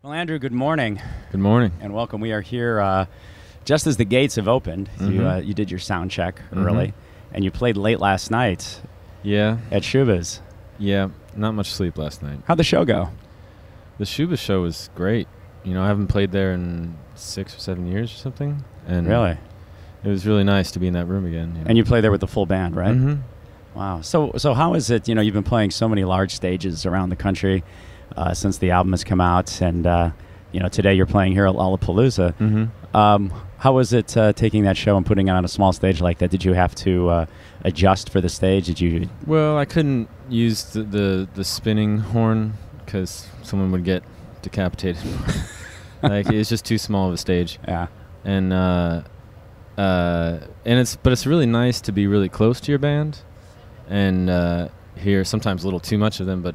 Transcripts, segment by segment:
Well, Andrew, good morning. Good morning. And welcome. We are here just as the gates have opened. Mm-hmm. You did your sound check early, and you played late last night Yeah. at Shuba's. Yeah. Not much sleep last night. How'd the show go? The Shuba show was great. You know, I haven't played there in 6 or 7 years or something. And Really? it was really nice to be in that room again. And you play there with the full band, right? Mm-hmm. Wow. So how is it, you've been playing so many large stages around the country since the album has come out, and, today you're playing here at Lollapalooza. Mm-hmm. How was it taking that show and putting it on a small stage like that? Did you have to adjust for the stage? Did you? Well, I couldn't use the spinning horn because someone would get decapitated. Like, it's just too small of a stage. Yeah. And it's really nice to be really close to your band and hear sometimes a little too much of them, but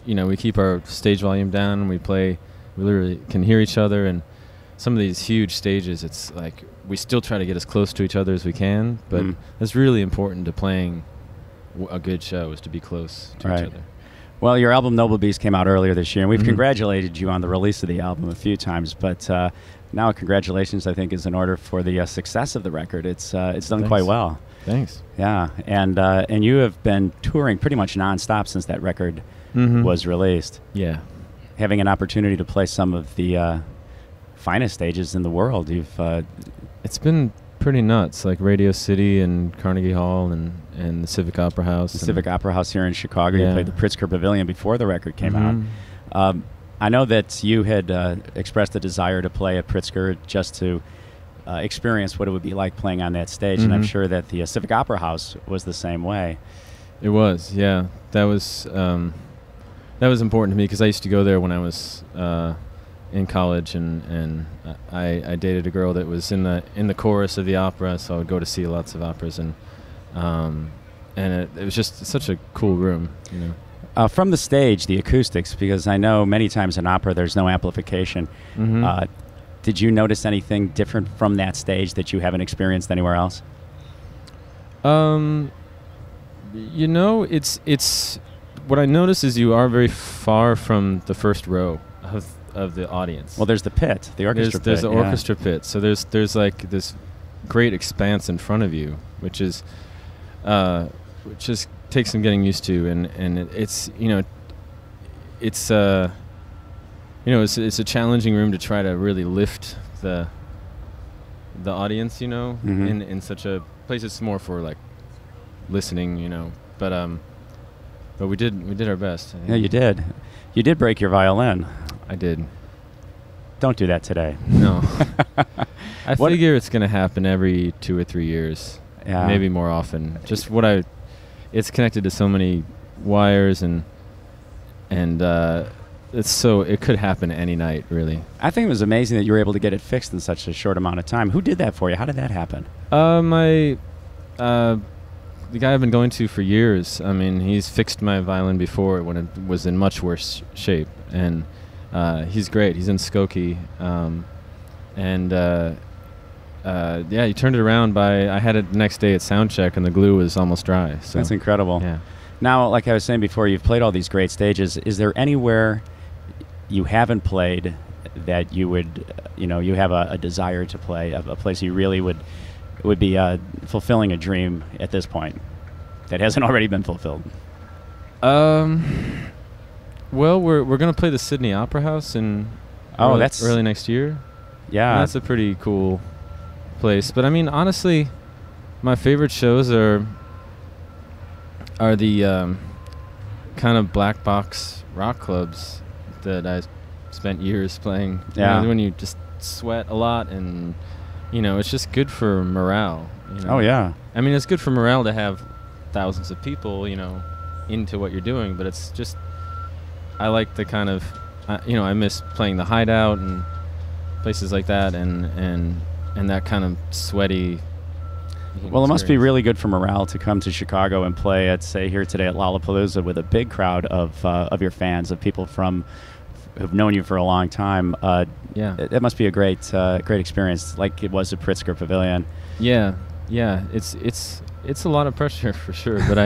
we keep our stage volume down. We literally can hear each other, and some of these huge stages, it's like we still try to get as close to each other as we can, but it's really important to playing a good show is to be close to each other. Well, your album Noble Beast came out earlier this year, and we've congratulated you on the release of the album a few times, but now congratulations, I think, is in order for the success of the record. It's done quite well. Thanks. Yeah, and you have been touring pretty much nonstop since that record was released. Yeah. Having an opportunity to play some of the finest stages in the world. It's been pretty nuts, like Radio City and Carnegie Hall and the Civic Opera House. The Civic Opera House here in Chicago. Yeah. You played the Pritzker Pavilion before the record came out. I know that you had expressed a desire to play at Pritzker just to experience what it would be like playing on that stage, and I'm sure that the Civic Opera House was the same way. It was, yeah. That was important to me because I used to go there when I was in college, and I dated a girl that was in the chorus of the opera, so I would go to see lots of operas, and it was just such a cool room, From the stage, the acoustics, because I know many times in opera there's no amplification. Did you notice anything different from that stage that you haven't experienced anywhere else? It's what I notice is you are very far from the first row of the audience. Well, there's the pit, the orchestra pit. There's the orchestra pit, so there's like this great expanse in front of you, which just takes some getting used to, and it's a challenging room to try to really lift the audience, in such a place. It's more for like listening, but we did our best. Yeah, you did. You did break your violin. I did. Don't do that today. No. I figure it's going to happen every 2 or 3 years. Yeah. Maybe more often. Just it's connected to so many wires and it could happen any night, really. I think it was amazing that you were able to get it fixed in such a short amount of time. Who did that for you? How did that happen? The guy I've been going to for years. I mean, he's fixed my violin before when it was in much worse shape, and he's great. He's in Skokie, he turned it around I had it the next day at sound check, and the glue was almost dry. So that's incredible. Yeah. Now, like I was saying before, you've played all these great stages. Is there anywhere you haven't played that you would, you have a desire to play, a place you really would be fulfilling a dream at this point that hasn't already been fulfilled? Well, we're gonna play the Sydney Opera House in early next year. Yeah, and that's a pretty cool place. But I mean, honestly, my favorite shows are the kind of black box rock clubs that I spent years playing. Yeah, when you just sweat a lot, and it's just good for morale. Oh yeah. I mean, it's good for morale to have thousands of people, into what you're doing. But it's just, I like the kind of, I miss playing the Hideout and places like that, and that kind of sweaty. Well, it must be really good for morale to come to Chicago and play at, say, here today at Lollapalooza with a big crowd of your fans, of people who've known you for a long time. Yeah, it must be a great experience, like it was at Pritzker Pavilion. Yeah, it's a lot of pressure for sure, but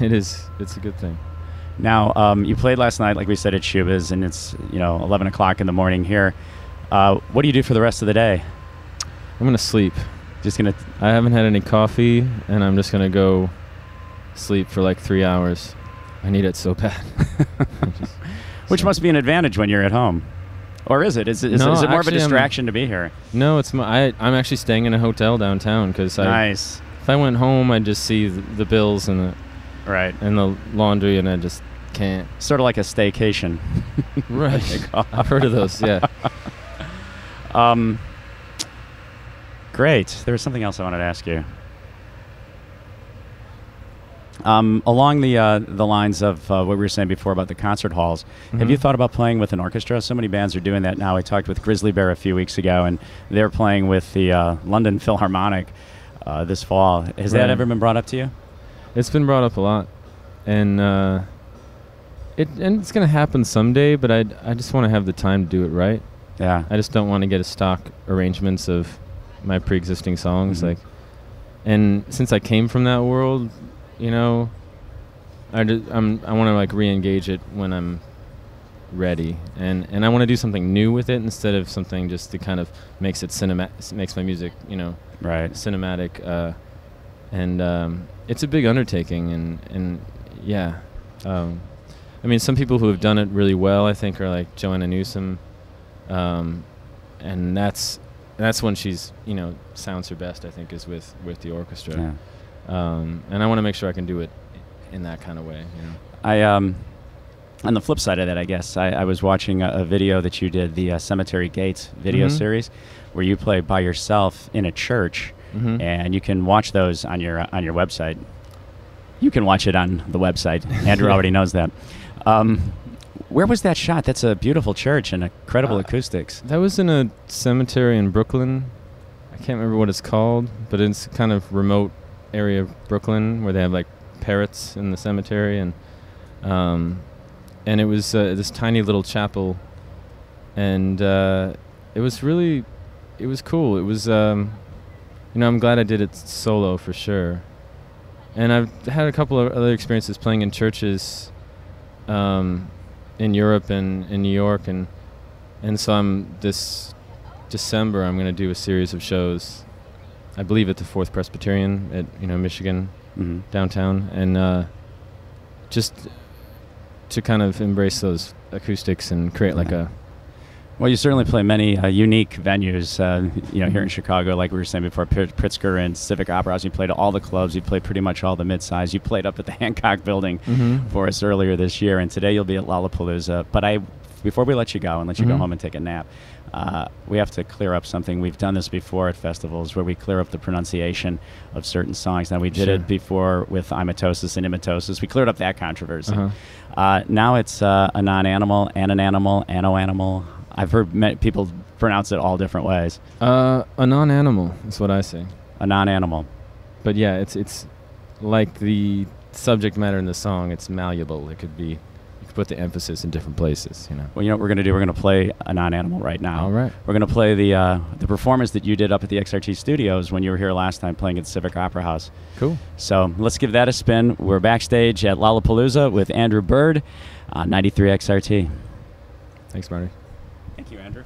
it's a good thing. Now, you played last night, like we said, at Shuba's, and it's 11 o'clock in the morning here. What do you do for the rest of the day? I'm gonna sleep. I haven't had any coffee, and I'm just gonna go sleep for like 3 hours. I need it so bad. Which must be an advantage when you're at home. Or is it? Is it more of a distraction to be here? No, I'm actually staying in a hotel downtown because nice. If I went home, I'd just see the bills and the laundry, and I just can't. Sort of like a staycation. Right. I've heard of those, yeah. Great. There was something else I wanted to ask you. Along the lines of what we were saying before about the concert halls, have you thought about playing with an orchestra? So many bands are doing that now. I talked with Grizzly Bear a few weeks ago, and they're playing with the London Philharmonic this fall. Has that ever been brought up to you? It's been brought up a lot, and it's going to happen someday, but I just want to have the time to do it right. Yeah. I just don't want to get a stock arrangements of my pre-existing songs. And since I came from that world, I want to like re-engage it when I'm ready, and I want to do something new with it instead of something just that kind of makes my music cinematic. It's a big undertaking, and yeah. I mean, some people who have done it really well, I think, are like Joanna Newsom, and that's when she's sounds her best. I think is with the orchestra. Yeah. And I want to make sure I can do it in that kind of way. On the flip side of that, I guess, I was watching a video that you did, the Cemetery Gates video series, where you play by yourself in a church, and you can watch those on your website. You can watch it on the website. Andrew already knows that. Where was that shot? That's a beautiful church and incredible acoustics. That was in a cemetery in Brooklyn. I can't remember what it's called, but it's kind of remote area of Brooklyn where they have like parrots in the cemetery, and it was this tiny little chapel, and it was cool. It was I'm glad I did it solo for sure, and I've had a couple of other experiences playing in churches in Europe and in New York, and so this December I'm going to do a series of shows, I believe at the Fourth Presbyterian at Michigan, downtown, and just to kind of embrace those acoustics and create like a. Well, you certainly play many unique venues, here in Chicago, like we were saying before, Pritzker and Civic Opera House. You played at all the clubs. You played pretty much all the mid-size. You played up at the Hancock Building for us earlier this year, and today you'll be at Lollapalooza. But before we let you go and let you go home and take a nap, we have to clear up something. We've done this before at festivals where we clear up the pronunciation of certain songs. Now, we did it before with imitosis and imitosis. We cleared up that controversy. Now it's a non-animal and an animal, ano-animal. I've heard people pronounce it all different ways. A non-animal is what I say. A non-animal. But yeah, it's like the subject matter in the song. It's malleable. It could be, you could put the emphasis in different places. Well, what we're going to do? We're going to play a non-animal right now. All right. We're going to play the performance that you did up at the XRT Studios when you were here last time playing at the Civic Opera House. Cool. So let's give that a spin. We're backstage at Lollapalooza with Andrew Bird on 93 XRT. Thanks, Marty. Thank you, Andrew.